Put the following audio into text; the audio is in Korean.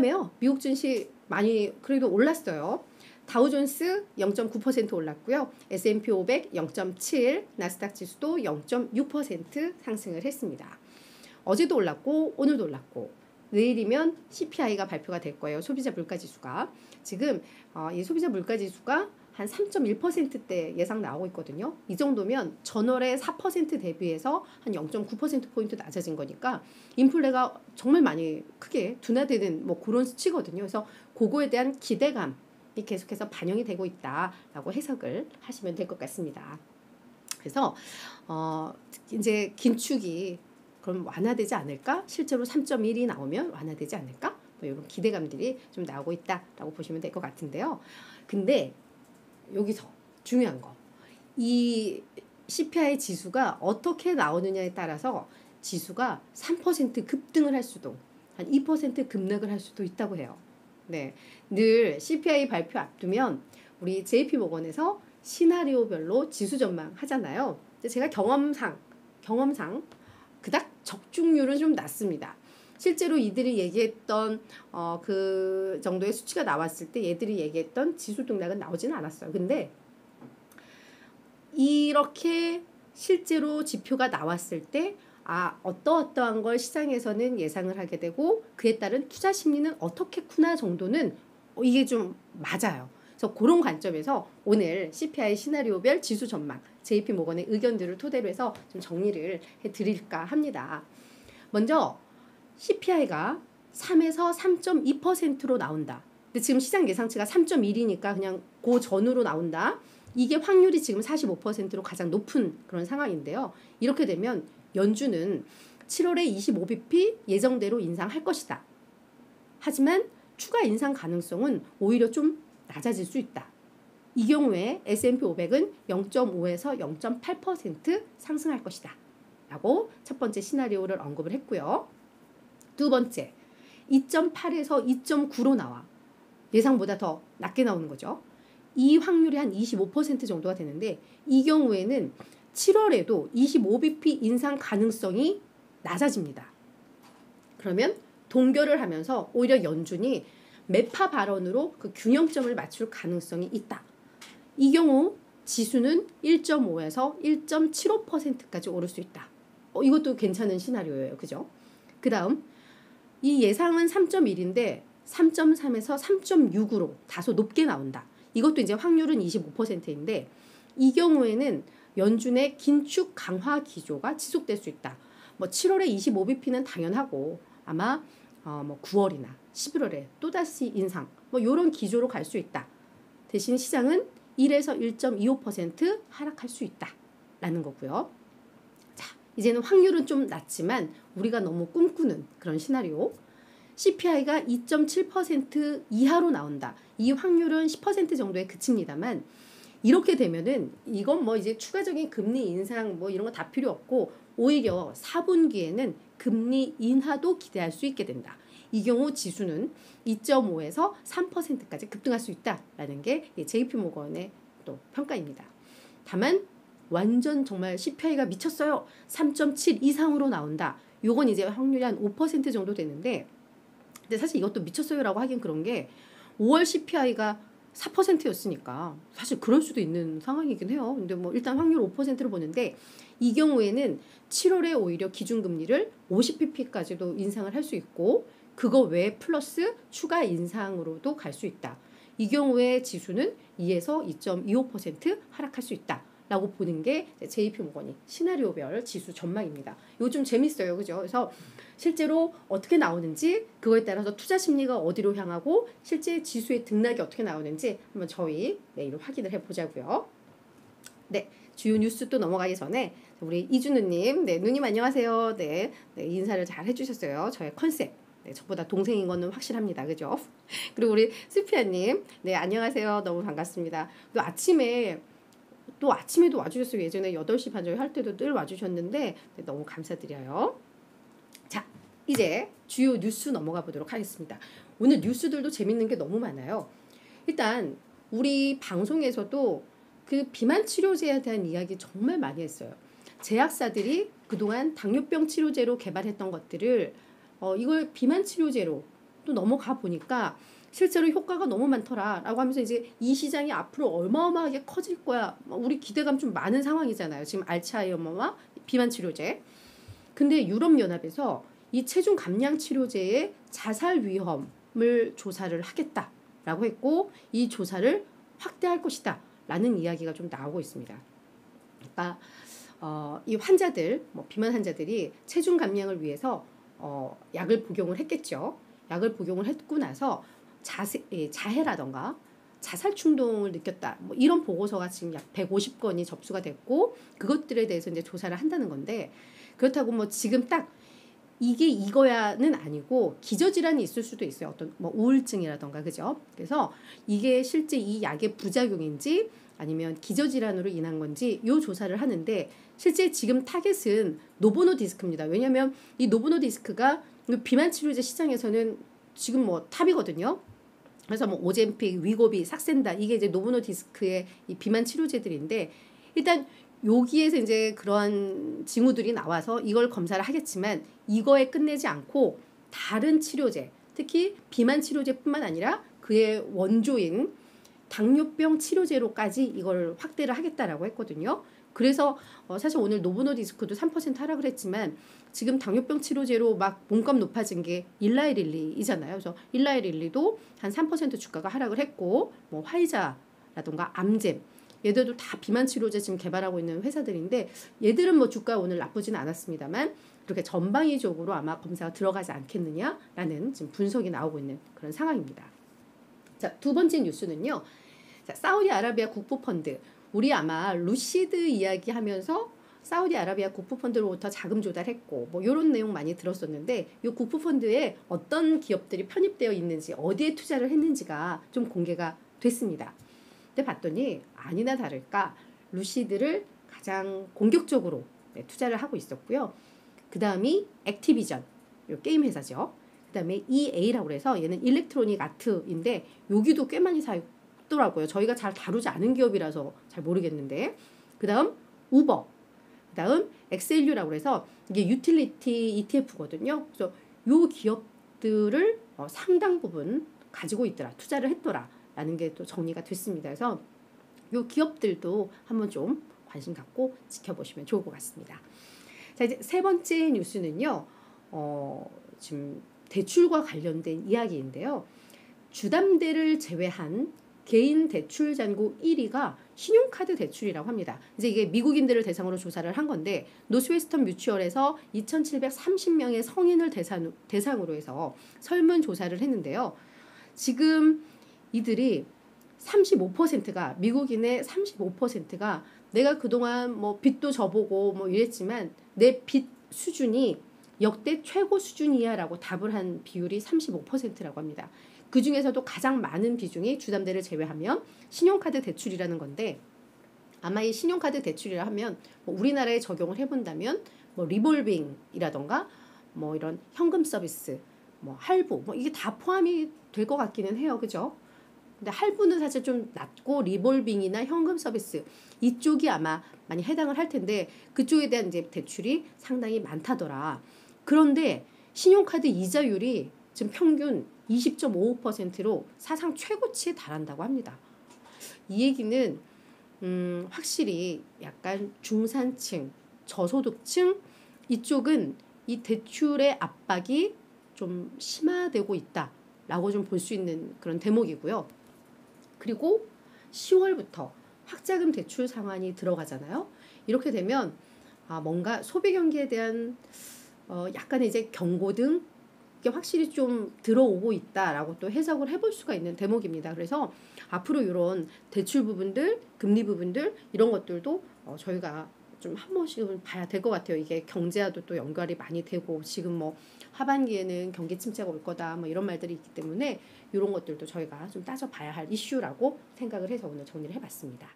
다음에요. 미국 증시 많이 그래도 올랐어요. 다우존스 0.9% 올랐고요. S&P 500 0.7, 나스닥 지수도 0.6% 상승을 했습니다. 어제도 올랐고 오늘도 올랐고 내일이면 CPI가 발표가 될 거예요. 소비자 물가지수가. 지금 이 소비자 물가지수가 한 3.1%대 예상 나오고 있거든요. 이 정도면 전월의 4% 대비해서 한 0.9%포인트 낮아진 거니까 인플레가 정말 많이 크게 둔화되는 뭐 그런 수치거든요. 그래서 그거에 대한 기대감이 계속해서 반영이 되고 있다라고 해석을 하시면 될 것 같습니다. 그래서 이제 긴축이 그럼 완화되지 않을까? 실제로 3.1이 나오면 완화되지 않을까? 뭐 이런 기대감들이 좀 나오고 있다라고 보시면 될 것 같은데요. 근데 여기서 중요한 거, 이 CPI 지수가 어떻게 나오느냐에 따라서 지수가 3% 급등을 할 수도, 한 2% 급락을 할 수도 있다고 해요. 네, 늘 CPI 발표 앞두면 우리 JP모건에서 시나리오별로 지수 전망 하잖아요. 제가 경험상 그닥 적중률은 좀 낮습니다. 실제로 이들이 얘기했던 그 정도의 수치가 나왔을 때 얘들이 얘기했던 지수 등락은 나오지는 않았어요. 근데 이렇게 실제로 지표가 나왔을 때 어떠한 걸 시장에서는 예상을 하게 되고 그에 따른 투자 심리는 어떻겠구나 정도는 이게 좀 맞아요. 그래서 그런 관점에서 오늘 CPI 시나리오별 지수 전망 JP모건의 의견들을 토대로 해서 좀 정리를 해드릴까 합니다. 먼저 CPI가 3에서 3.2%로 나온다. 근데 지금 시장 예상치가 3.1이니까 그냥 그 전후로 나온다. 이게 확률이 지금 45%로 가장 높은 그런 상황인데요. 이렇게 되면 연준은 7월에 25bp 예정대로 인상할 것이다. 하지만 추가 인상 가능성은 오히려 좀 낮아질 수 있다. 이 경우에 S&P 500은 0.5에서 0.8% 상승할 것이다. 라고 첫 번째 시나리오를 언급을 했고요. 두 번째, 2.8에서 2.9로 나와. 예상보다 더 낮게 나오는 거죠. 이 확률이 한 25% 정도가 되는데 이 경우에는 7월에도 25bp 인상 가능성이 낮아집니다. 그러면 동결을 하면서 오히려 연준이 매파 발언으로 그 균형점을 맞출 가능성이 있다. 이 경우 지수는 1.5에서 1.75%까지 오를 수 있다. 이것도 괜찮은 시나리오예요. 그죠? 그 다음 이 예상은 3.1인데 3.3에서 3.6으로 다소 높게 나온다. 이것도 이제 확률은 25%인데 이 경우에는 연준의 긴축 강화 기조가 지속될 수 있다. 뭐 7월에 25bp는 당연하고 아마 뭐 9월이나 11월에 또다시 인상 뭐 이런 기조로 갈 수 있다. 대신 시장은 1에서 1.25% 하락할 수 있다라는 거고요. 자, 이제는 확률은 좀 낮지만 우리가 너무 꿈꾸는 그런 시나리오. CPI가 2.7% 이하로 나온다. 이 확률은 10% 정도에 그칩니다만 이렇게 되면은 이건 뭐 이제 추가적인 금리 인상 뭐 이런 거 다 필요 없고 오히려 4분기에는 금리 인하도 기대할 수 있게 된다. 이 경우 지수는 2.5에서 3%까지 급등할 수 있다라는 게 JP모건의 또 평가입니다. 다만 완전 정말 CPI가 미쳤어요. 3.7 이상으로 나온다. 요건 이제 확률이 한 5% 정도 되는데 근데 사실 이것도 미쳤어요라고 하긴 그런 게 5월 CPI가 4%였으니까 사실 그럴 수도 있는 상황이긴 해요. 근데 뭐 일단 확률 5%로 보는데 이 경우에는 7월에 오히려 기준금리를 50bp까지도 인상을 할 수 있고 그거 외에 플러스 추가 인상으로도 갈 수 있다. 이 경우에 지수는 2에서 2.25% 하락할 수 있다. 라고 보는 게 JP모건이 시나리오별 지수 전망입니다. 이거 좀 재밌어요. 그죠? 그래서 실제로 어떻게 나오는지 그거에 따라서 투자 심리가 어디로 향하고 실제 지수의 등락이 어떻게 나오는지 한번 저희 내일 확인을 해보자고요. 네, 주요 뉴스 또 넘어가기 전에 우리 이준우님, 네, 누님 안녕하세요. 네, 인사를 잘 해주셨어요. 저의 컨셉. 네, 저보다 동생인 거는 확실합니다. 그죠? 그리고 우리 스피아님, 네, 안녕하세요. 너무 반갑습니다. 또 아침에도 와주셨어요. 예전에 8시 반 저희 할 때도 늘 와주셨는데 네, 너무 감사드려요. 자, 이제 주요 뉴스 넘어가 보도록 하겠습니다. 오늘 뉴스들도 재밌는 게 너무 많아요. 일단 우리 방송에서도 그 비만 치료제에 대한 이야기 정말 많이 했어요. 제약사들이 그동안 당뇨병 치료제로 개발했던 것들을 이걸 비만 치료제로 또 넘어가 보니까 실제로 효과가 너무 많더라라고 하면서 이제 이 시장이 앞으로 어마어마하게 커질 거야. 우리 기대감 좀 많은 상황이잖아요. 지금 알츠하이머와 비만 치료제. 근데 유럽연합에서 이 체중 감량 치료제의 자살 위험을 조사를 하겠다라고 했고 이 조사를 확대할 것이다 라는 이야기가 좀 나오고 있습니다. 그러니까 이 환자들, 비만 환자들이 체중 감량을 위해서 약을 복용을 했겠죠. 약을 복용을 했고 나서 자해라던가 자살 충동을 느꼈다. 이런 보고서가 지금 약 150건이 접수가 됐고 그것들에 대해서 이제 조사를 한다는 건데 그렇다고 지금 딱 이게 이거야는 아니고 기저질환이 있을 수도 있어요. 어떤 우울증이라던가 그죠? 그래서 이게 실제 이 약의 부작용인지 아니면 기저질환으로 인한 건지 이 조사를 하는데 실제 지금 타겟은 노보노디스크입니다. 왜냐하면 이 노보노디스크가 비만 치료제 시장에서는 지금 탑이거든요. 그래서 오젬픽, 위고비, 삭센다 이게 이제 노보노디스크의 이 비만 치료제들인데 일단 여기에서 이제 그러한 징후들이 나와서 이걸 검사를 하겠지만 이거에 끝내지 않고 다른 치료제, 특히 비만 치료제뿐만 아니라 그의 원조인 당뇨병 치료제로까지 이걸 확대를 하겠다라고 했거든요. 그래서 사실 오늘 노보노디스크도 3% 하락을 했지만 지금 당뇨병 치료제로 막 몸값 높아진 게 일라이릴리이잖아요. 그래서 일라이릴리도 한 3% 주가가 하락을 했고 화이자라던가 암젠 얘들도 다 비만 치료제 지금 개발하고 있는 회사들인데 얘들은 주가 오늘 나쁘지는 않았습니다만 이렇게 전방위적으로 아마 검사가 들어가지 않겠느냐라는 지금 분석이 나오고 있는 그런 상황입니다. 자, 두 번째 뉴스는요. 자, 사우디아라비아 국부펀드. 우리 아마 루시드 이야기하면서 사우디아라비아 국부펀드로부터 자금 조달했고 이런 내용 많이 들었었는데 이 국부펀드에 어떤 기업들이 편입되어 있는지 어디에 투자를 했는지가 좀 공개가 됐습니다. 근데 봤더니 아니나 다를까 루시드를 가장 공격적으로 투자를 하고 있었고요. 그 다음이 액티비전, 요 게임 회사죠. 그 다음에 EA라고 해서 얘는 일렉트로닉 아트인데 여기도 꽤 많이 사더라고요. 저희가 잘 다루지 않은 기업이라서 잘 모르겠는데 그 다음 우버, 그 다음 엑셀류라고 해서 이게 유틸리티 ETF거든요. 그래서 요 기업들을 상당 부분 가지고 있더라, 투자를 했더라 라는 게 또 정리가 됐습니다. 그래서 요 기업들도 한번 좀 관심 갖고 지켜보시면 좋을 것 같습니다. 자, 이제 세 번째 뉴스는요. 지금 대출과 관련된 이야기인데요. 주담대를 제외한 개인 대출 잔고 1위가 신용카드 대출이라고 합니다. 이제 이게 미국인들을 대상으로 조사를 한 건데 노스웨스턴 뮤추얼에서 2,730명의 성인을 대상으로 해서 설문조사를 했는데요. 지금 이들이 35%가 미국인의 35%가 내가 그동안 빚도 져보고 이랬지만 내 빚 수준이 역대 최고 수준이야라고 답을 한 비율이 35%라고 합니다. 그 중에서도 가장 많은 비중이 주담대를 제외하면 신용카드 대출이라는 건데 아마 이 신용카드 대출이라 하면 우리나라에 적용을 해본다면 리볼빙이라던가 이런 현금 서비스, 할부 이게 다 포함이 될 것 같기는 해요, 그죠? 근데 할부는 사실 좀 낮고 리볼빙이나 현금 서비스 이쪽이 아마 많이 해당을 할 텐데 그쪽에 대한 이제 대출이 상당히 많다더라. 그런데 신용카드 이자율이 지금 평균 20.55%로 사상 최고치에 달한다고 합니다. 이 얘기는 확실히 약간 중산층, 저소득층 이쪽은 이 대출의 압박이 좀 심화되고 있다라고 좀 볼 수 있는 그런 대목이고요. 그리고 10월부터 학자금 대출 상환이 들어가잖아요. 이렇게 되면 뭔가 소비 경기에 대한 약간의 이제 경고등 이게 확실히 좀 들어오고 있다라고 또 해석을 해볼 수가 있는 대목입니다. 그래서 앞으로 이런 대출 부분들, 금리 부분들 이런 것들도 저희가 좀 한 번씩은 봐야 될 것 같아요. 이게 경제와도 또 연결이 많이 되고 지금 하반기에는 경기 침체가 올 거다 이런 말들이 있기 때문에 이런 것들도 저희가 좀 따져봐야 할 이슈라고 생각을 해서 오늘 정리를 해봤습니다.